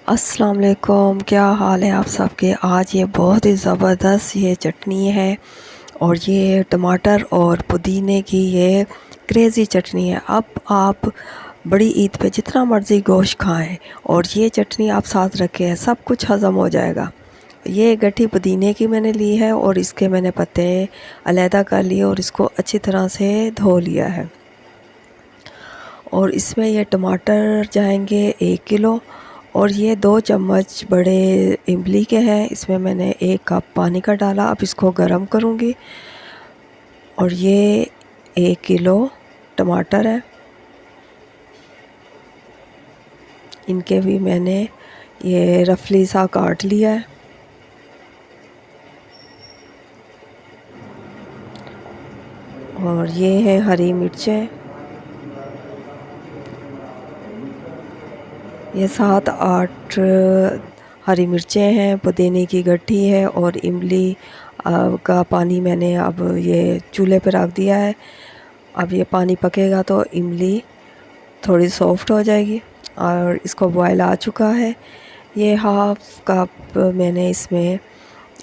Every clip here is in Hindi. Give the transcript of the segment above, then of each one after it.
अस्सलाम वालेकुम, क्या हाल है आप सबके। आज ये बहुत ही ज़बरदस्त ये चटनी है और ये टमाटर और पुदीने की ये क्रेज़ी चटनी है। अब आप बड़ी ईद पे जितना मर्ज़ी गोश्त खाएं और ये चटनी आप साथ रखें, सब कुछ हज़म हो जाएगा। ये गठी पुदीने की मैंने ली है और इसके मैंने पत्ते अलहदा कर लिए और इसको अच्छी तरह से धो लिया है। और इसमें ये टमाटर जाएंगे 1 किलो और ये 2 चम्मच बड़े इमली के हैं। इसमें मैंने 1 कप पानी का डाला। अब इसको गर्म करूँगी। और ये 1 किलो टमाटर है, इनके भी मैंने ये रफली सा काट लिया है। और ये है हरी मिर्चें, ये 7-8 हरी मिर्चें हैं, पुदीने की गट्ठी है और इमली का पानी मैंने अब ये चूल्हे पर रख दिया है। अब ये पानी पकेगा तो इमली थोड़ी सॉफ्ट हो जाएगी और इसको बॉयल आ चुका है। ये हाफ़ कप मैंने इसमें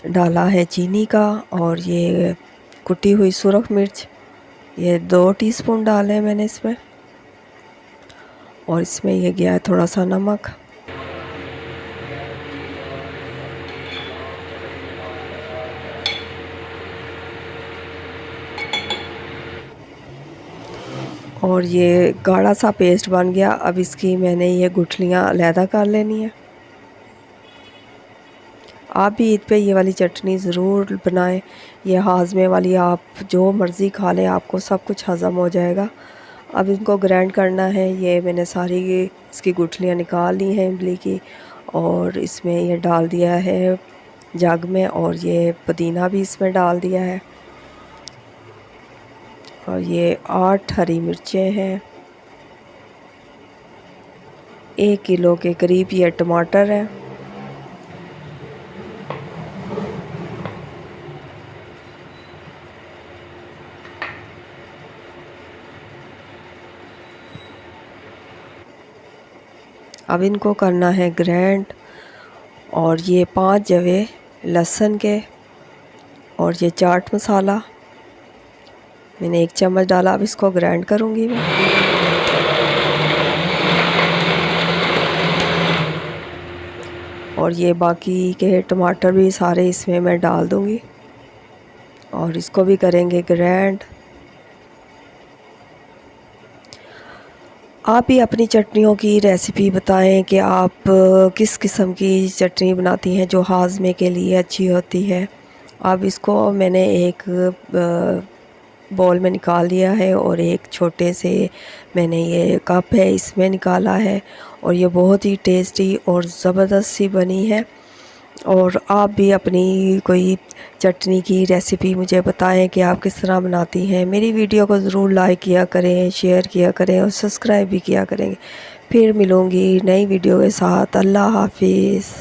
डाला है चीनी का और ये कुटी हुई सुरख मिर्च, ये 2 टीस्पून डाले हैं मैंने इसमें। और इसमें ये गया है थोड़ा सा नमक। और ये गाढ़ा सा पेस्ट बन गया। अब इसकी मैंने ये गुठलियाँ अलहदा कर लेनी है। आप भी ईद पे ये वाली चटनी ज़रूर बनाएं। ये हाजमे वाली, आप जो मर्ज़ी खा लें, आपको सब कुछ हज़म हो जाएगा। अब इनको ग्राइंड करना है। ये मैंने सारी इसकी गुठलियाँ निकाल ली हैं इमली की और इसमें ये डाल दिया है जग में और ये पुदीना भी इसमें डाल दिया है। और ये 8 हरी मिर्चें हैं, 1 किलो के करीब ये टमाटर है। अब इनको करना है ग्राइंड। और ये 5 जवे लहसुन के और ये चाट मसाला मैंने 1 चम्मच डाला। अब इसको ग्राइंड करूँगी मैं। और ये बाकी के टमाटर भी सारे इसमें मैं डाल दूँगी और इसको भी करेंगे ग्राइंड। आप भी अपनी चटनियों की रेसिपी बताएं कि आप किस किस्म की चटनी बनाती हैं जो हाजमे के लिए अच्छी होती है। अब इसको मैंने एक बॉल में निकाल लिया है और एक छोटे से मैंने ये कप है इसमें निकाला है और ये बहुत ही टेस्टी और ज़बरदस्त सी बनी है। और आप भी अपनी कोई चटनी की रेसिपी मुझे बताएं कि आप किस तरह बनाती हैं। मेरी वीडियो को ज़रूर लाइक किया करें, शेयर किया करें और सब्सक्राइब भी किया करेंगे। फिर मिलूँगी नई वीडियो के साथ। अल्लाह हाफिज़।